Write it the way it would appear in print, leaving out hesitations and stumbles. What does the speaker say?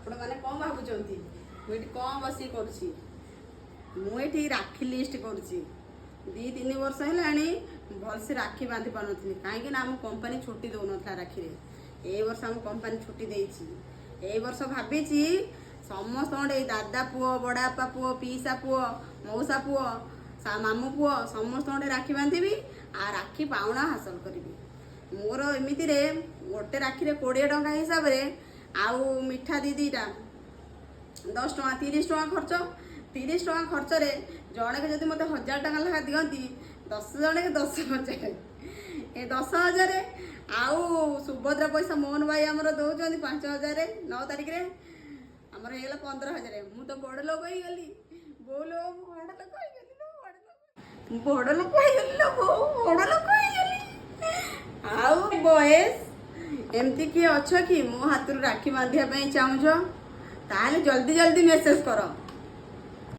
आपण मैंने कौन भावुंट मुझे कौन बस करुँची राखी लिस्ट करुँची 2-3 वर्ष है भलसे राखी बांधि पार नी कहीं आम कंपनी छुट्टी दौन राखी ए वर्ष आम कंपनी छुट्टी दे वर्ष भावी समस्त दादा पुओ बड़ापा पुओ पीसा पुओ मौसा पुओ मामू पुओ समस्त राखी बांधि आ राखी पाउना हासिल करी मोर एमती गोटे राखी 20 टंका हिसाब से आउ मिठा दीटा 10 टंका 30 टंका खर्च 30 टंका खर्च रे जड़े के जब मत 1000 टंका लेखा दिखती 10 जन के 10,000 ए 10,000 आउ सुभद्रा पैसा मोहन भाई आमर दौरान 5,000 9 तारिख रे आमर हो 15,000 मु तो बड़ लोक हो गली बो लो बड़ लोक बड़ लोक आउ बयस एमती किए अच्छ कि मो हाथ राखी बांधिया चाहूछ ताले जल्दी जल्दी मेसेज कर।